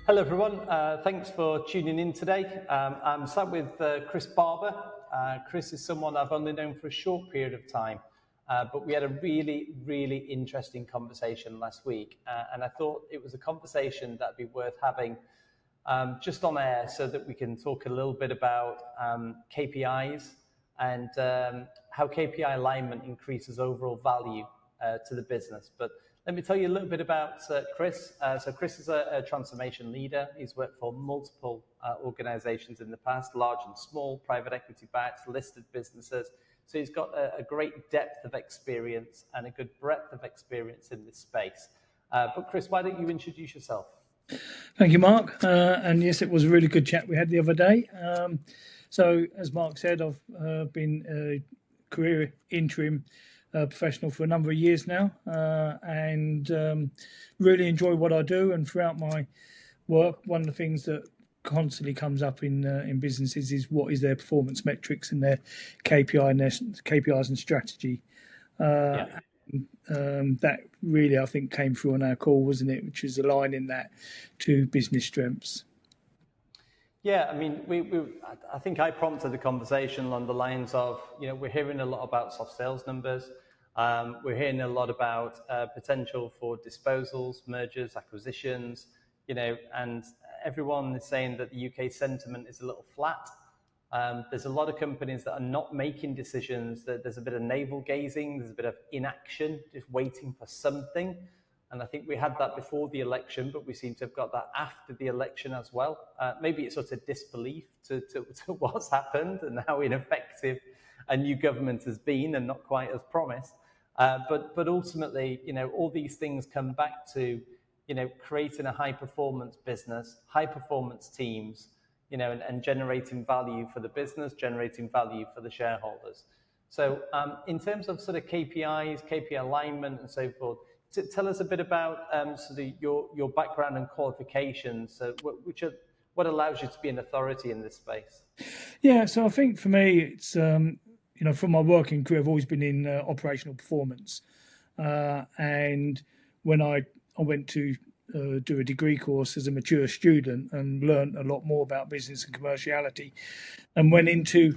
Hello everyone, thanks for tuning in today. I'm sat with Chris Barber. Chris is someone I've only known for a short period of time, but we had a really interesting conversation last week, and I thought it was a conversation that'd be worth having just on air so that we can talk a little bit about KPIs and how KPI alignment increases overall value to the business. But let me tell you a little bit about Chris. So Chris is a transformation leader. He's worked for multiple organizations in the past, large and small, private equity backed, listed businesses. So he's got a great depth of experience and a good breadth of experience in this space. But Chris, why don't you introduce yourself? Thank you, Mark. And yes, it was a really good chat we had the other day. So as Mark said, I've been a career interim professional for a number of years now, and really enjoy what I do. And throughout my work, one of the things that constantly comes up in businesses is what is their performance metrics and their KPIs and strategy. That really, I think, came through on our call, wasn't it? Which is aligning that to business strengths. Yeah, I mean, I think I prompted the conversation along the lines of, we're hearing a lot about soft sales numbers. We're hearing a lot about potential for disposals, mergers, acquisitions, and everyone is saying that the UK sentiment is a little flat. There's a lot of companies that are not making decisions, that there's a bit of navel gazing, there's a bit of inaction, just waiting for something. And I think we had that before the election, but we seem to have got that after the election as well. Maybe it's sort of disbelief to what's happened and how ineffective a new government has been and not quite as promised. But ultimately, all these things come back to, creating a high performance business, high performance teams, and generating value for the business, generating value for the shareholders. So in terms of sort of KPIs, KPI alignment and so forth, tell us a bit about sort of your background and qualifications, what allows you to be an authority in this space? Yeah, so I think for me, it's, from my working career, I've always been in operational performance. And when I went to do a degree course as a mature student and learned a lot more about business and commerciality, and went into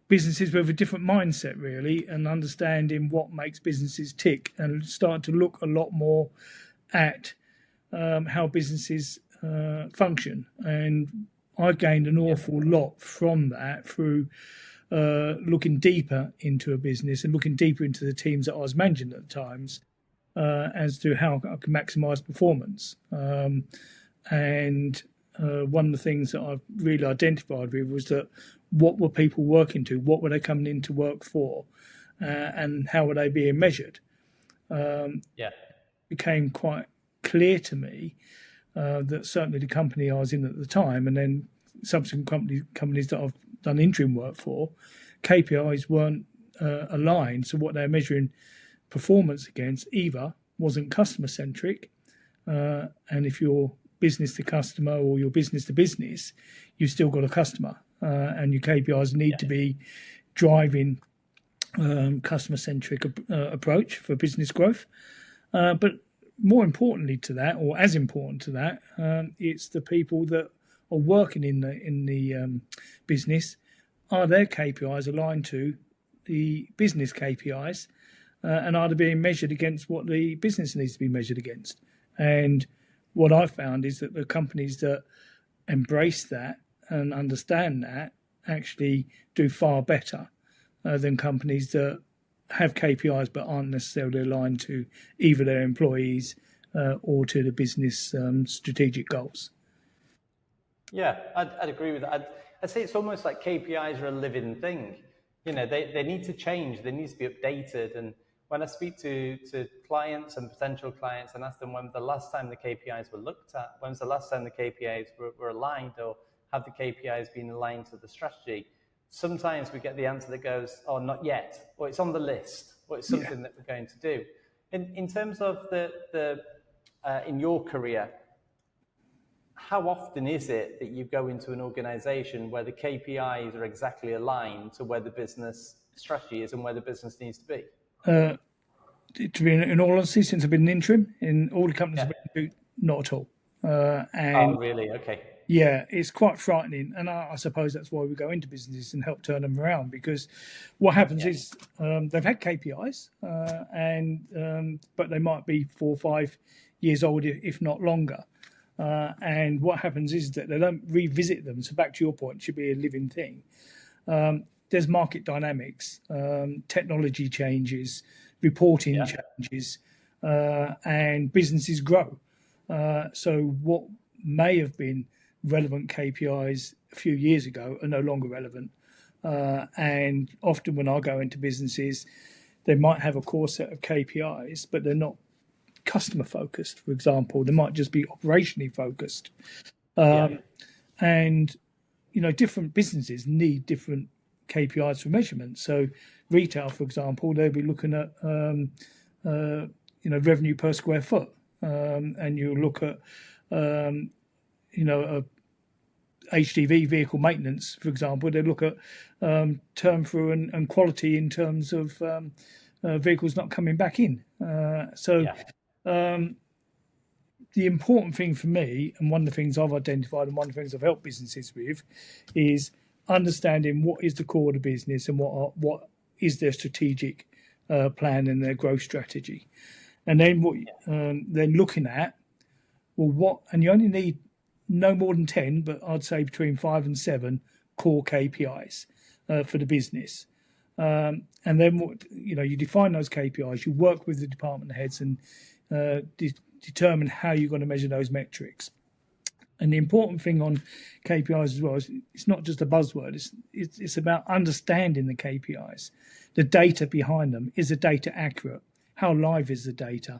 businesses with a different mindset, really, and understanding what makes businesses tick, and starting to look a lot more at how businesses function. And I gained an awful lot from that through looking deeper into a business and looking deeper into the teams that I was managing at the times as to how I can maximise performance. And one of the things that I've really identified with was that what were people working to, what were they coming in to work for, and how were they being measured? Became quite clear to me that certainly the company I was in at the time, and then subsequent companies that I've done interim work for, KPIs weren't aligned. So what they're measuring performance against either wasn't customer centric, and if you're business to customer or your business to business, you've still got a customer, and your KPIs need to be driving customer centric approach for business growth. But more importantly to that, or as important to that, it's the people that are working in the business. Are their KPIs aligned to the business KPIs, and are they being measured against what the business needs to be measured against? And what I found is that the companies that embrace that and understand that actually do far better than companies that have KPIs but aren't necessarily aligned to either their employees or to the business strategic goals. Yeah, I'd agree with that. I'd say it's almost like KPIs are a living thing. They need to change, they need to be updated. And when I speak to clients and potential clients and ask them when the last time the KPIs were looked at, when's the last time the KPIs were aligned, or have the KPIs been aligned to the strategy, sometimes we get the answer that goes, oh, not yet, or it's on the list, or it's something that we're going to do. In terms of the in your career, how often is it that you go into an organization where the KPIs are exactly aligned to where the business strategy is and where the business needs to be? To be in all honesty, since I've been an interim in all the companies I've been to, not at all. And Oh, really? Okay. yeah, it's quite frightening, and I suppose that's why we go into businesses and help turn them around. Because what happens is they've had KPIs, but they might be 4 or 5 years old, if not longer. And what happens is that they don't revisit them. So back to your point, it should be a living thing. There's market dynamics, technology changes, reporting changes, and businesses grow. So what may have been relevant KPIs a few years ago are no longer relevant. And often when I go into businesses, they might have a core set of KPIs, but they're not customer focused, for example. They might just be operationally focused. And, different businesses need different KPIs for measurement. So retail, for example, they'll be looking at, revenue per square foot. And you look at, a HGV vehicle maintenance, for example, they look at turn through and quality in terms of vehicles not coming back in. The important thing for me, and one of the things I've identified and one of the things I've helped businesses with, is understanding what is the core of the business and what is their strategic plan and their growth strategy. And then then looking at, and you only need no more than 10, but I'd say between 5 and 7 core KPIs for the business. And then you define those KPIs, you work with the department heads and determine how you're going to measure those metrics. And the important thing on KPIs as well is it's not just a buzzword. It's about understanding the KPIs, the data behind them. Is the data accurate? How live is the data?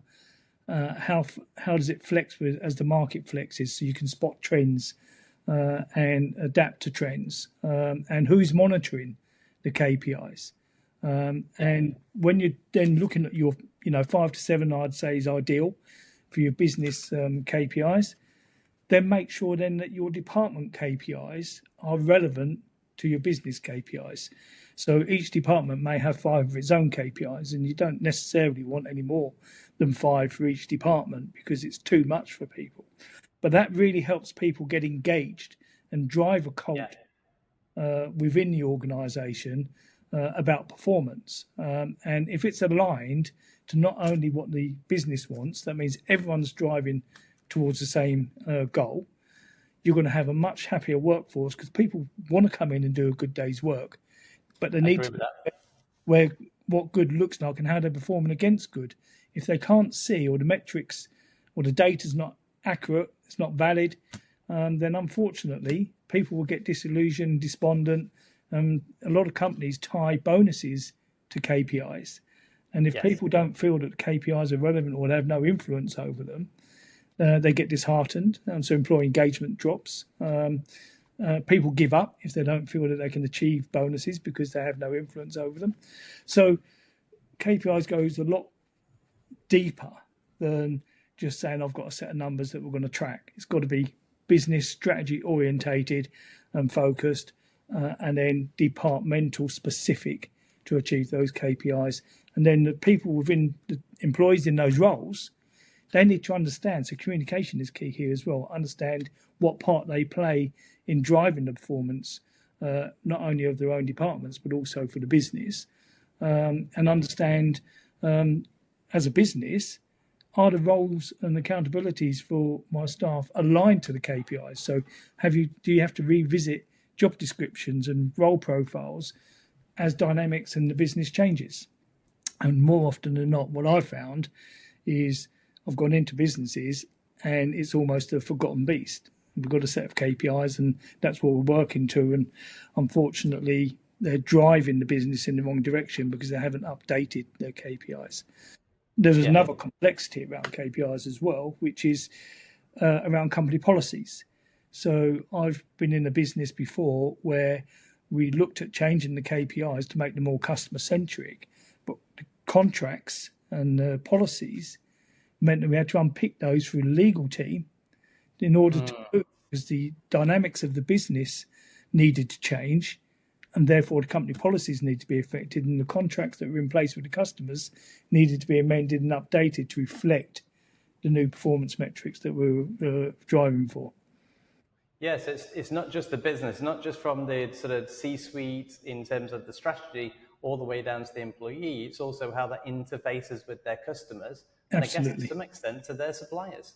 How does it flex as the market flexes, so you can spot trends and adapt to trends? And who's monitoring the KPIs? And when you're then looking at your 5 to 7, I'd say is ideal for your business KPIs. Then make sure then that your department KPIs are relevant to your business KPIs. So each department may have 5 of its own KPIs, and you don't necessarily want any more than 5 for each department because it's too much for people. But that really helps people get engaged and drive a culture within the organisation about performance. And if it's aligned to not only what the business wants, that means everyone's driving towards the same goal, you're going to have a much happier workforce because people want to come in and do a good day's work, but they need to know what good looks like and how they're performing against good. If they can't see, or the metrics or the data's not accurate, it's not valid, then unfortunately people will get disillusioned, despondent. A lot of companies tie bonuses to KPIs. And if people don't feel that KPIs are relevant or they have no influence over them, they get disheartened. So employee engagement drops. People give up if they don't feel that they can achieve bonuses because they have no influence over them. So KPIs goes a lot deeper than just saying I've got a set of numbers that we're going to track. It's got to be business strategy orientated and focused, and then departmental specific to achieve those KPIs. And then the people within the employees in those roles, they need to understand. So communication is key here as well. Understand what part they play in driving the performance, not only of their own departments, but also for the business. And understand, as a business, are the roles and accountabilities for my staff aligned to the KPIs? So do you have to revisit job descriptions and role profiles as dynamics in the business changes? And more often than not, what I've found is I've gone into businesses and it's almost a forgotten beast. We've got a set of KPIs and that's what we're working to. And unfortunately, they're driving the business in the wrong direction because they haven't updated their KPIs. There's another complexity around KPIs as well, which is around company policies. So I've been in a business before where we looked at changing the KPIs to make them more customer-centric, but the contracts and the policies meant that we had to unpick those through the legal team in order to, because the dynamics of the business needed to change, and therefore the company policies need to be affected, and the contracts that were in place with the customers needed to be amended and updated to reflect the new performance metrics that we're driving for. Yes, it's not just the business, not just from the sort of C-suite in terms of the strategy all the way down to the employee. It's also how that interfaces with their customers, and Absolutely. I guess to some extent to their suppliers.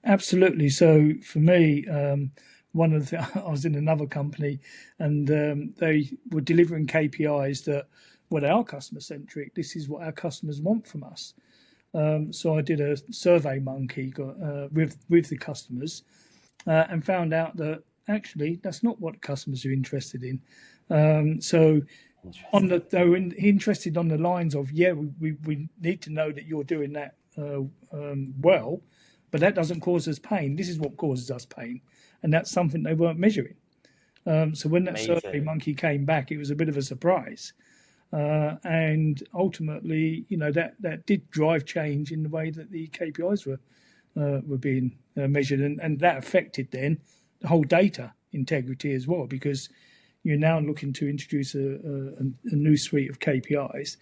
Absolutely. So for me, one of the I was in another company, and they were delivering KPIs that, well, they are customer centric. This is what our customers want from us. So I did a survey monkey with the customers, and found out that actually that's not what customers are interested in. So they were interested on the lines of, yeah, we need to know that you're doing that well, but that doesn't cause us pain. This is what causes us pain, and that's something they weren't measuring. So when that survey monkey came back, it was a bit of a surprise. And ultimately, that did drive change in the way that the KPIs were being measured, and that affected then the whole data integrity as well, because you're now looking to introduce a new suite of KPIs,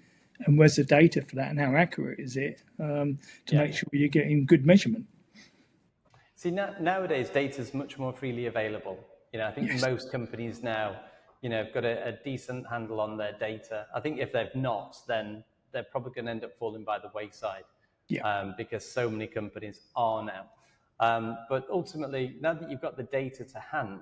and where's the data for that, and how accurate is it to make sure you're getting good measurement. See, nowadays data is much more freely available. I think most companies now, have got a decent handle on their data. I think if they've not, then they're probably going to end up falling by the wayside. Because so many companies are now. But ultimately, now that you've got the data to hand,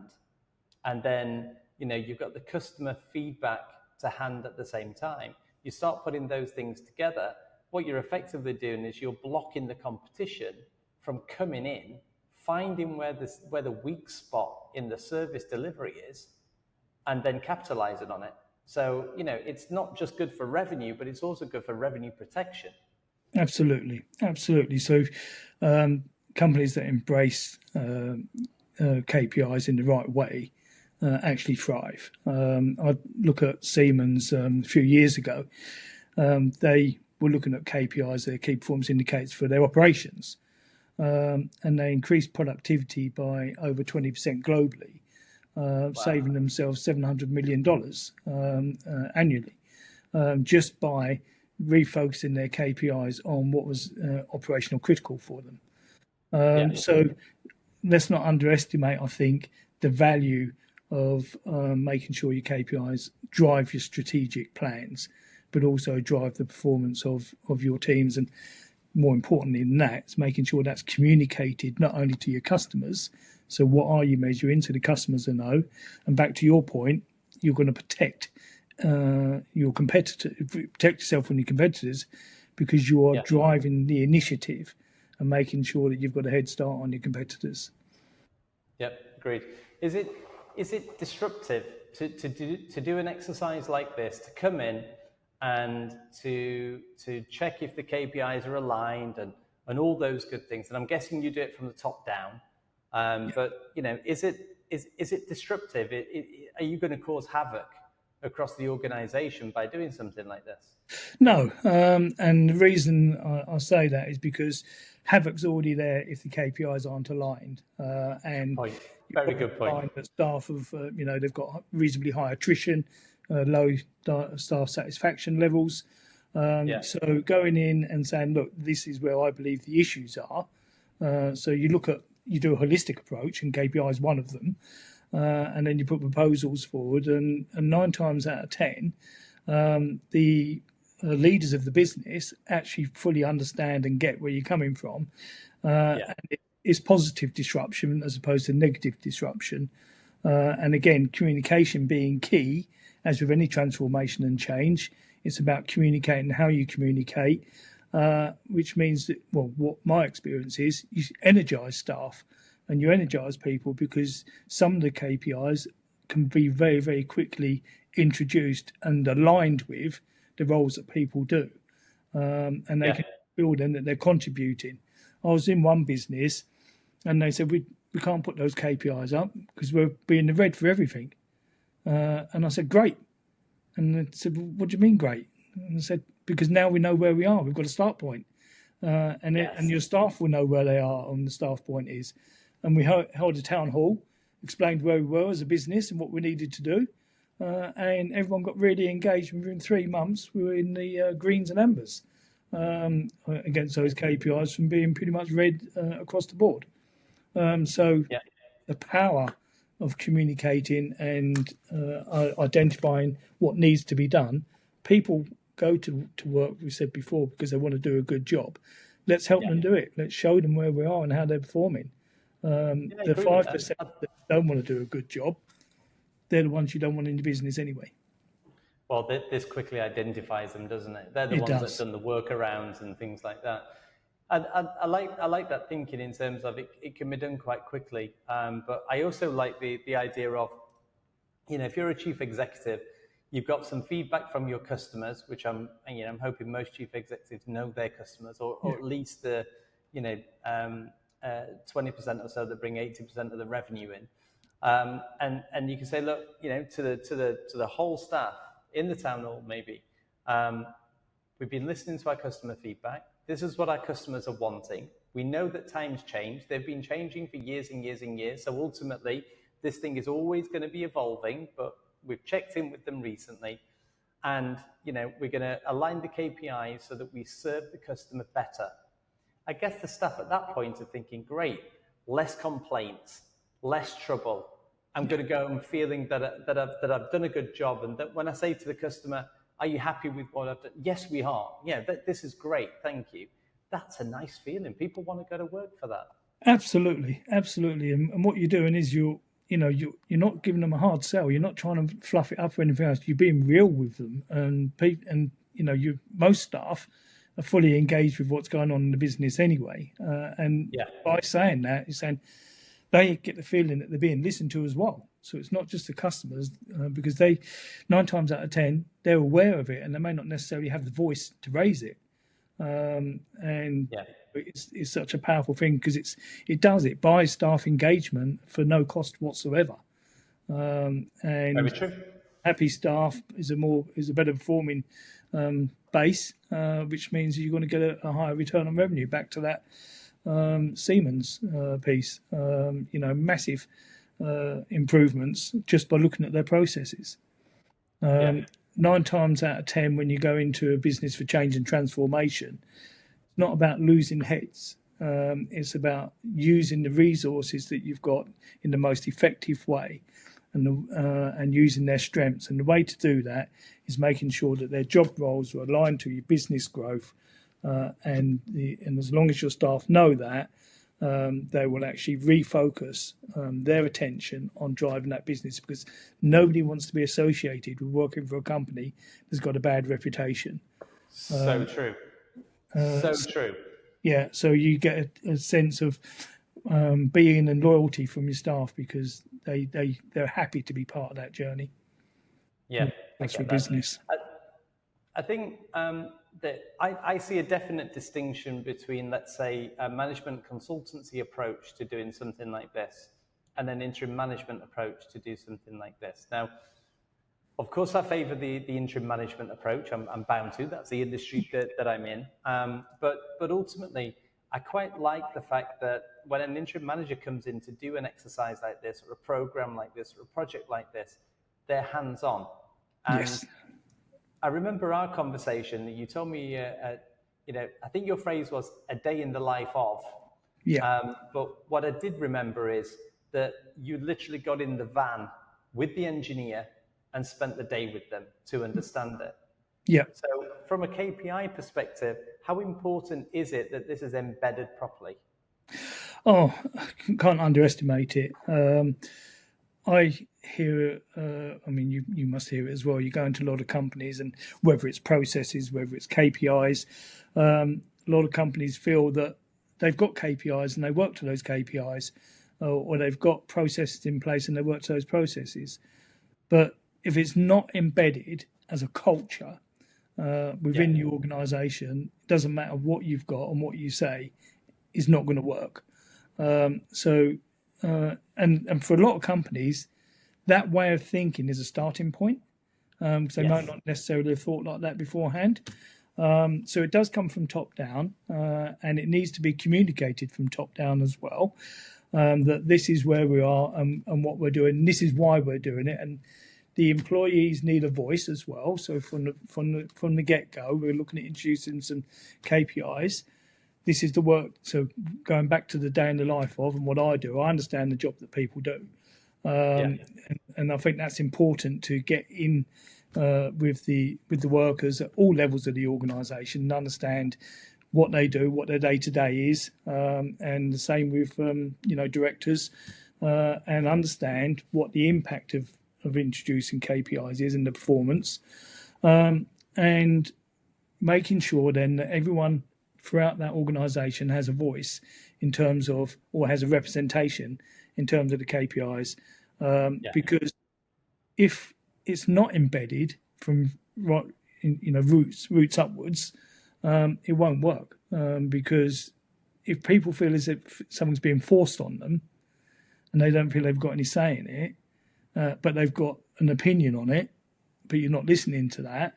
and then you've got the customer feedback to hand at the same time, you start putting those things together. What you're effectively doing is you're blocking the competition from coming in, finding where the weak spot in the service delivery is, and then capitalizing on it. So it's not just good for revenue, but it's also good for revenue protection. Absolutely. So companies that embrace KPIs in the right way actually thrive. I look at Siemens a few years ago. They were looking at KPIs, their key performance indicators for their operations, and they increased productivity by over 20% globally, saving themselves $700 million annually, just by refocusing their KPIs on what was operational critical for them. So let's not underestimate, I think, the value of making sure your KPIs drive your strategic plans, but also drive the performance of your teams. And more importantly than that, it's making sure that's communicated not only to your customers. So what are you measuring so the customers will know? And back to your point, you're going to protect your competitor, protect yourself from your competitors, because you are driving the initiative and making sure that you've got a head start on your competitors. Yep, agreed. Is it disruptive to do an exercise like this, to come in and to check if the KPIs are aligned and all those good things? And I'm guessing you do it from the top down. But is it disruptive? Are you going to cause havoc across the organization by doing something like this? No, and the reason I say that is because havoc's already there if the KPIs aren't aligned. And very good point. That staff have, they've got reasonably high attrition, low staff satisfaction levels. So going in and saying, look, this is where I believe the issues are. So you do a holistic approach, and KPI is one of them. And then you put proposals forward, and 9 times out of 10, the leaders of the business actually fully understand and get where you're coming from. And it's positive disruption as opposed to negative disruption. And again, communication being key, as with any transformation and change, it's about communicating how you communicate, which means that, well, what my experience is, you energize staff and you energize people, because some of the KPIs can be very, very quickly introduced and aligned with the roles that people do. And they can feel then that they're contributing. I was in one business and they said, we can't put those KPIs up because we're being the red for everything. And I said, great. And they said, well, what do you mean great? And I said, because now we know where we are. We've got a start point. And your staff will know where they are on the start point is. And we held a town hall, explained where we were as a business and what we needed to do. And everyone got really engaged. Within 3 months, we were in the greens and ambers. against those KPIs from being pretty much red across the board. So Yeah. the power of communicating and identifying what needs to be done. People go to work, we said before, because they want to do a good job. Let's help them do it. Let's show them where we are and how they're performing. The 5% that don't want to do a good job, they're the ones you don't want in your business anyway. Well, this quickly identifies them, doesn't it? They're the ones that have done the workarounds and things like that. And I like that thinking in terms of it can be done quite quickly. But I also like the idea of, if you're a chief executive, you've got some feedback from your customers, which I'm hoping most chief executives know their customers, or at least the 20% or so that bring 80% of the revenue in. And you can say, look, to the whole staff in the town hall, maybe, we've been listening to our customer feedback. This is what our customers are wanting. We know that times change. They've been changing for years and years and years. So ultimately, this thing is always going to be evolving, but we've checked in with them recently. And, we're going to align the KPIs so that we serve the customer better. I guess the staff at that point are thinking, great, less complaints, less trouble. I'm going to go and feeling that I've done a good job. And that when I say to the customer, are you happy with what I've done? Yes, we are. Yeah, this is great. Thank you. That's a nice feeling. People want to go to work for that. Absolutely. And what you're doing is you're not giving them a hard sell. You're not trying to fluff it up or anything else. You're being real with them, and most staff are fully engaged with what's going on in the business anyway. By saying that, you're saying they get the feeling that they're being listened to as well. So it's not just the customers, because 9 times out of 10, they're aware of it and they may not necessarily have the voice to raise it. It's such a powerful thing because it buys staff engagement for no cost whatsoever. Very true. Happy staff is a better performing base, which means you're going to get a higher return on revenue. Back to that Siemens piece, massive improvements just by looking at their processes. 9 times out of 10, when you go into a business for change and transformation, it's not about losing heads. It's about using the resources that you've got in the most effective way, and using their strengths. And the way to do that is making sure that their job roles are aligned to your business growth. And as long as your staff know that, they will actually refocus their attention on driving that business, because nobody wants to be associated with working for a company that's got a bad reputation. So true. True. Yeah, so you get a sense of being and loyalty from your staff because they're happy to be part of that journey. Yeah, that's for business. I think that I see a definite distinction between, let's say, a management consultancy approach to doing something like this and an interim management approach to do something like this. Now, of course, I favour the interim management approach. I'm bound to. That's the industry that I'm in. But ultimately, I quite like the fact that when an interim manager comes in to do an exercise like this, or a program like this, or a project like this, they're hands-on. And I remember our conversation. You told me, I think your phrase was "a day in the life of." Yeah. But what I did remember is that you literally got in the van with the engineer and spent the day with them to understand it. Yeah. So from a KPI perspective, how important is it that this is embedded properly? Oh, can't underestimate it. I hear it, you must hear it as well. You go into a lot of companies, and whether it's processes, whether it's KPIs, a lot of companies feel that they've got KPIs and they work to those KPIs, or they've got processes in place and they work to those processes. But if it's not embedded as a culture within your organisation, it doesn't matter what you've got and what you say, is not going to work. And for a lot of companies, that way of thinking is a starting point, because they might not necessarily have thought like that beforehand. So it does come from top down, and it needs to be communicated from top down as well, that this is where we are and what we're doing. And this is why we're doing it. And the employees need a voice as well. So from the get-go, we're looking at introducing some KPIs. This is the work. So going back to the day in the life of and what I do, I understand the job that people do, and I think that's important to get in with the workers at all levels of the organisation and understand what they do, what their day to day is, and the same with directors, and understand what the impact of introducing KPIs is and the performance, and making sure then that everyone throughout that organisation has a voice in terms of, or has a representation in terms of the KPIs, because if it's not embedded from roots upwards, it won't work, because if people feel as if something's being forced on them and they don't feel they've got any say in it, but they've got an opinion on it, but you're not listening to that,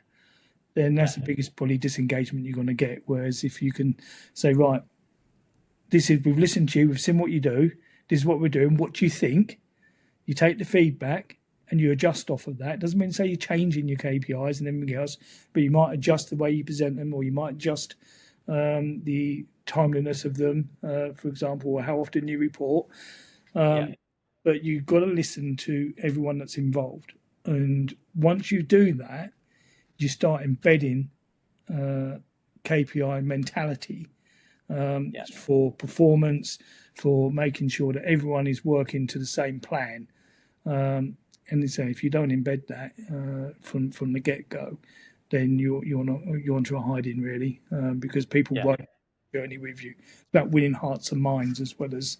then that's the biggest probably disengagement you're going to get. Whereas if you can say, right, we've listened to you, we've seen what you do, this is what we're doing, what do you think? You take the feedback and you adjust off of that. It doesn't mean say you're changing your KPIs and everything else, but you might adjust the way you present them, or you might adjust the timeliness of them, for example, or how often you report. But you've got to listen to everyone that's involved. And once you do that, you start embedding KPI mentality for performance, for making sure that everyone is working to the same plan. And so if you don't embed that from the get-go, then you're onto a hiding really, because people won't journey with you. It's about winning hearts and minds, as well as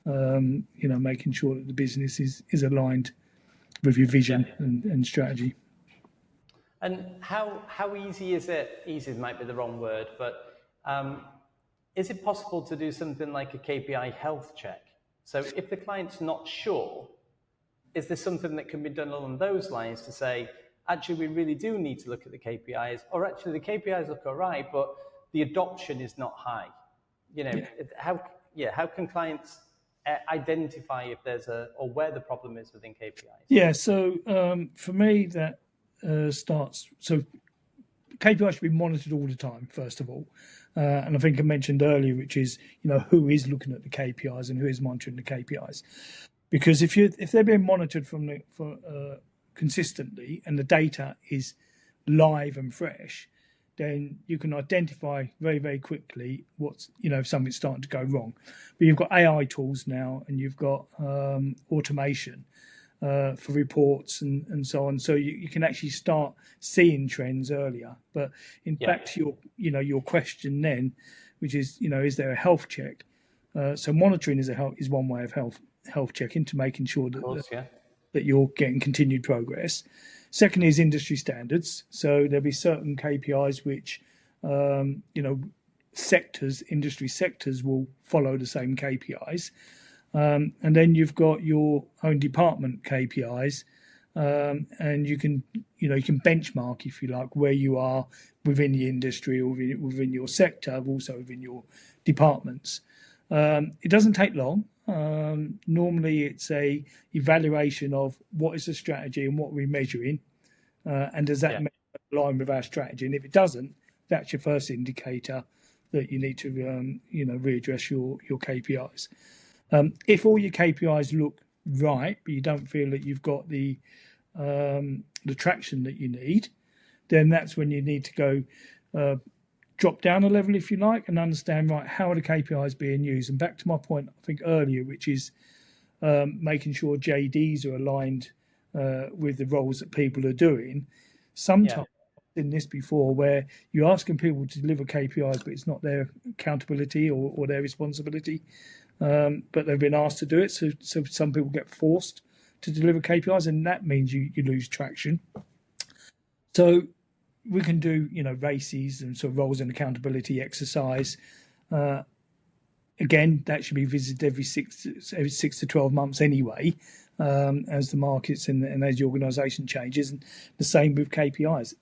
making sure that the business is aligned with your vision and strategy. And how easy is it? Easy might be the wrong word, but is it possible to do something like a KPI health check? So if the client's not sure, is there something that can be done along those lines to say, actually, we really do need to look at the KPIs, or actually the KPIs look all right, but the adoption is not high? How can clients identify if there's or where the problem is within KPIs? Yeah, so for me, that starts. So KPIs should be monitored all the time, first of all. And I think I mentioned earlier, which is, who is looking at the KPIs and who is monitoring the KPIs. Because if they're being monitored consistently and the data is live and fresh, then you can identify very, very quickly if something's starting to go wrong. But you've got AI tools now, and you've got automation for reports and so on. So you can actually start seeing trends earlier. But back to your question then, which is, is there a health check? So monitoring is one way of health checking, to making sure that you're getting continued progress. Second is industry standards. So there'll be certain KPIs which, industry sectors will follow the same KPIs. And then you've got your own department KPIs, and you can benchmark, if you like, where you are within the industry or within your sector, also within your departments. It doesn't take long. Normally it's a evaluation of what is the strategy and what we're measuring, and does that align with our strategy? And if it doesn't, that's your first indicator that you need to readdress your KPIs. If all your KPIs look right, but you don't feel that you've got the traction that you need, then that's when you need to go drop down a level, if you like, and understand, right, how are the KPIs being used? And back to my point, I think earlier, which is making sure JDs are aligned with the roles that people are doing. Sometimes I've seen this before, where you're asking people to deliver KPIs, but it's not their accountability or their responsibility, but they've been asked to do it. So some people get forced to deliver KPIs, and that means you lose traction. So we can do, races and sort of roles and accountability exercise. Again, that should be visited every 6 to 12 months anyway, as the markets and as the organisation changes. And the same with KPIs.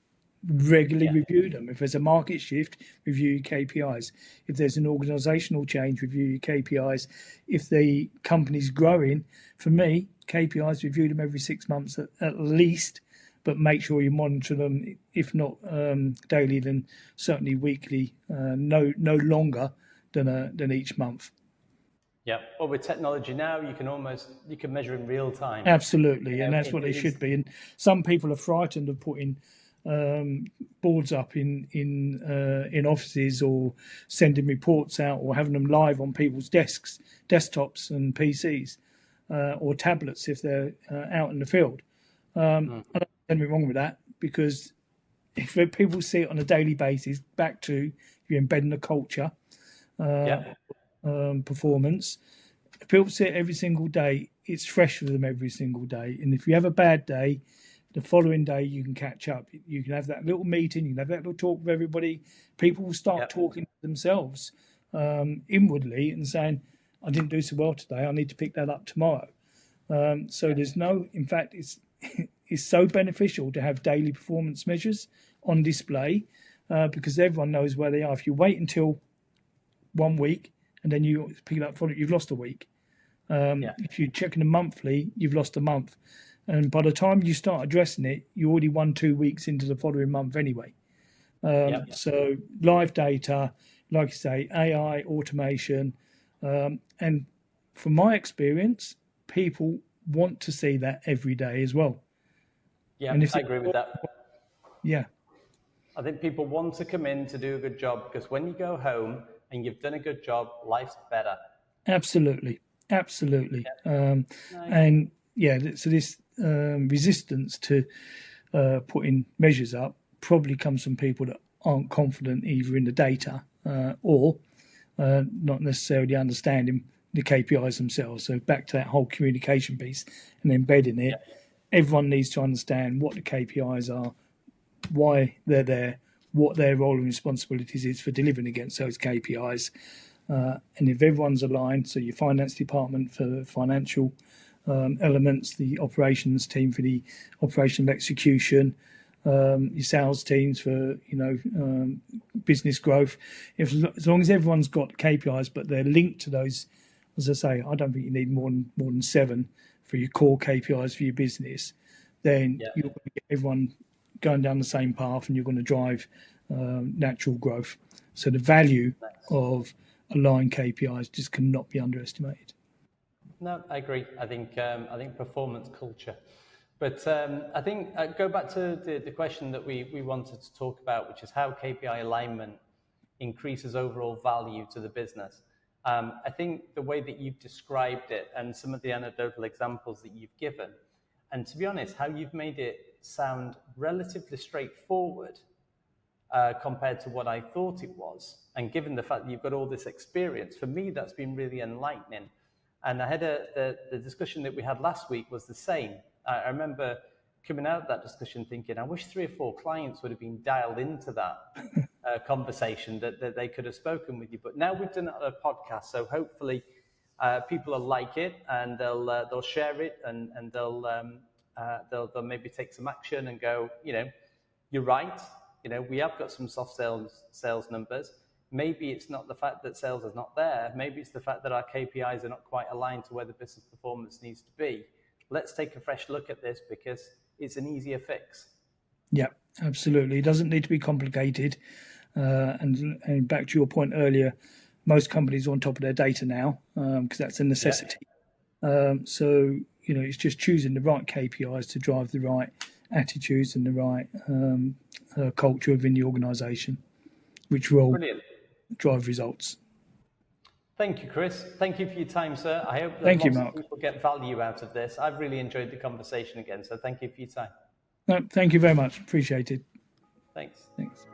Regularly review them. If there's a market shift, review your KPIs. If there's an organisational change, review your KPIs. If the company's growing, for me, KPIs, review them every 6 months at least, but make sure you monitor them, if not daily, then certainly weekly, no longer than each month. Yeah. Well, with technology now, you can measure in real time. Absolutely, and that's what they should be. And some people are frightened of putting boards up in offices, or sending reports out, or having them live on people's desks, desktops and PCs, or tablets if they're out in the field. I don't think there's anything wrong with that, because if people see it on a daily basis, back to you embedding the culture, performance. If people see it every single day, it's fresh for them every single day. And if you have a bad day, the following day you can catch up. You can have that little meeting, you can have that little talk with everybody. People will start talking to themselves inwardly and saying, I didn't do so well today, I need to pick that up tomorrow. So there's no, in fact, it's so beneficial to have daily performance measures on display, because everyone knows where they are. If you wait until 1 week and then you pick it up for it, you've lost a week. If you're checking them monthly, you've lost a month. And by the time you start addressing it, you already won 2 weeks into the following month anyway. So live data, like you say, AI, automation. And from my experience, people want to see that every day as well. Yeah, and I agree with that. Yeah. I think people want to come in to do a good job, because when you go home and you've done a good job, life's better. Absolutely. And so this resistance to putting measures up probably comes from people that aren't confident either in the data or not necessarily understanding the KPIs themselves. So back to that whole communication piece and embedding it, everyone needs to understand what the KPIs are, why they're there, what their role and responsibilities is for delivering against those KPIs. And if everyone's aligned, so your finance department for the financial elements, the operations team for the operational execution, your sales teams for business growth. As long as everyone's got KPIs, but they're linked to those, as I say, I don't think you need more than 7 for your core KPIs for your business. Then you're going to get everyone going down the same path, and you're going to drive natural growth. So the value of aligned KPIs just cannot be underestimated. No, I agree. I think performance culture. But I think go back to the question that we wanted to talk about, which is how KPI alignment increases overall value to the business. I think the way that you've described it and some of the anecdotal examples that you've given, and to be honest, how you've made it sound relatively straightforward compared to what I thought it was. And given the fact that you've got all this experience, for me, that's been really enlightening. And I had the discussion that we had last week was the same. I remember coming out of that discussion thinking, I wish 3 or 4 clients would have been dialed into that conversation, that they could have spoken with you. But now we've done it on a podcast, so hopefully people will like it, and they'll share it, and they'll maybe take some action and go, you're right. We have got some soft sales numbers. Maybe it's not the fact that sales is not there. Maybe it's the fact that our KPIs are not quite aligned to where the business performance needs to be. Let's take a fresh look at this, because it's an easier fix. Yeah, absolutely. It doesn't need to be complicated. And back to your point earlier, most companies are on top of their data now, because that's a necessity. So, it's just choosing the right KPIs to drive the right attitudes and the right culture within the organisation, which will drive results. Thank you, Chris. Thank you for your time, sir. I hope that lots of people get value out of this. I've really enjoyed the conversation again, so thank you for your time. No, thank you very much. Appreciate it. Thanks. Thanks.